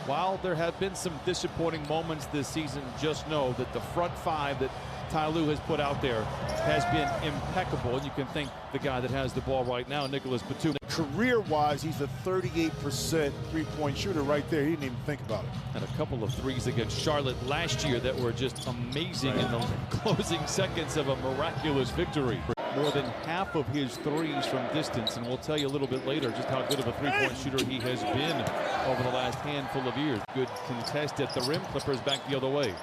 While there have been some disappointing moments this season, just know that the front five that Ty Lue has put out there has been impeccable. And you can thank the guy that has the ball right now, Nicholas Batum. Career-wise, he's a 38% three-point shooter right there. He didn't even think about it. Had a couple of threes against Charlotte last year that were just amazing in the closing seconds of a miraculous victory. More than half of his threes from distance, and we'll tell you a little bit later just how good of a three-point shooter he has been over the last handful of years. Good contest at the rim. Clippers back the other way.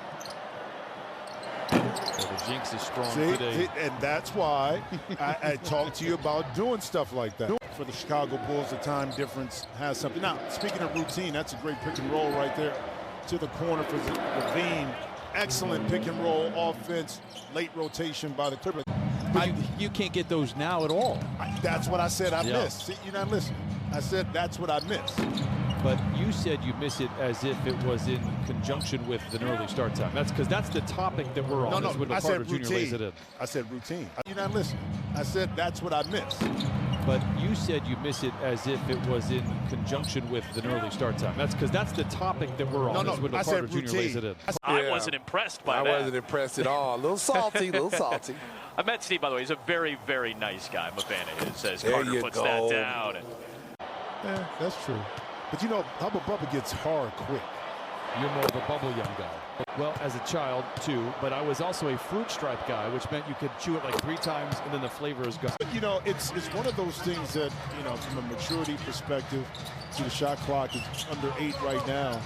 So the jinx is strong today. And that's why I talked to you about doing stuff like that. For the Chicago Bulls, the time difference has something. Now, speaking of routine, that's a great pick and roll right there to the corner for Levine. Excellent pick and roll offense, late rotation by the Clippers. You can't get those now at all. That's what I said I missed. See, you're not listening. I said that's what I missed. But you said you miss it as if it was in conjunction with an early start time. That's because that's the topic that we're on. No, I said routine. I said routine. You're not listening. I said that's what I missed. But you said you miss it as if it was in conjunction with an early start time. That's because that's the topic that we're on. I said routine. I wasn't impressed by that. I wasn't impressed at all. A little salty, a little salty. I met Steve, by the way. He's a very, very nice guy. I'm a fan of his. As Carter puts that down. Yeah, that's true. But you know, Hubba Bubba gets hard quick. You're more of a bubble young guy. Well, as a child, too, but I was also a fruit stripe guy, which meant you could chew it like 3 times and then the flavor is gone. You know, it's one of those things that, you know, from a maturity perspective, the shot clock is under 8 right now.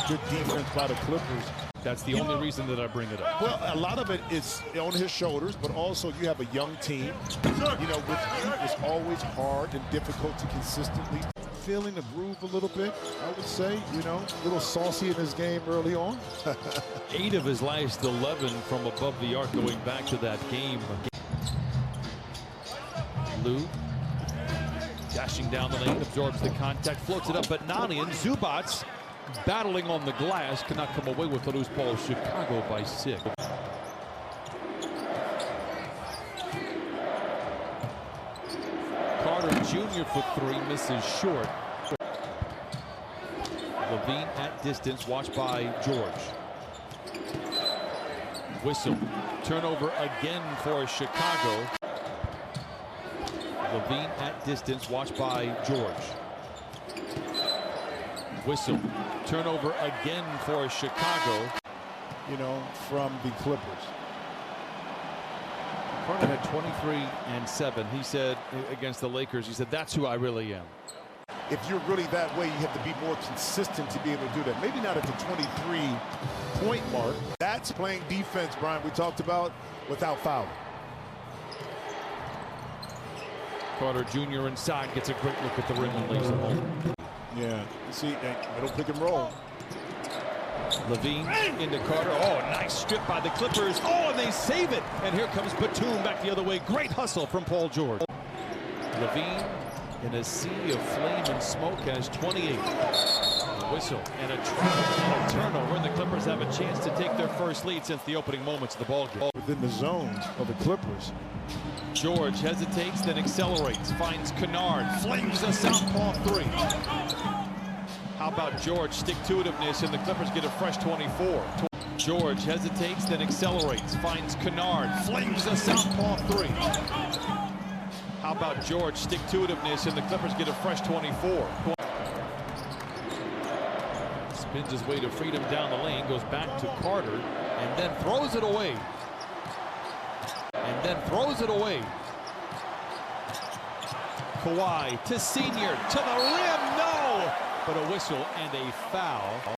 Good defense by the Clippers. That's the only reason that I bring it up. Well, a lot of it is on his shoulders, but also you have a young team. You know, with you, it's always hard and difficult to consistently feeling the groove a little bit, I would say. You know, a little saucy in his game early on. 8 of his last 11 from above the arc going back to that game. Lue dashing down the lane, absorbs the contact, floats it up, but Nani and Zubats battling on the glass cannot come away with the loose ball. Chicago by 6. Carter Jr. for 3 misses short. Levine at distance, watched by George. Whistle. Turnover again for Chicago. Levine at distance, watched by George. Whistle. Turnover again for Chicago. You know, from the Clippers. Carter had 23 and 7. He said against the Lakers, he said, that's who I really am. If you're really that way, you have to be more consistent to be able to do that. Maybe not at the 23-point mark. That's playing defense, Brian, we talked about, without fouling. Carter Jr. inside gets a great look at the rim and leaves it home. Yeah, you see, middle pick and roll. Levine into Carter. Oh, nice strip by the Clippers. Oh, and they save it. And here comes Batum back the other way. Great hustle from Paul George. Levine in a sea of flame and smoke has 28. A whistle and a travel and a turnover. And the Clippers have a chance to take their first lead since the opening moments of the ballgame. Within the zone of the Clippers. George hesitates, then accelerates. Finds Kennard. Flings a southpaw 3. How about George stick-to-itiveness, and the Clippers get a fresh 24. George hesitates, then accelerates. Finds Kennard. Flings a southpaw 3. How about George stick-to-itiveness, and the Clippers get a fresh 24. Spins his way to freedom down the lane, goes back to Carter, and then throws it away. Kawhi to Senior, to the rim, no! But a whistle and a foul.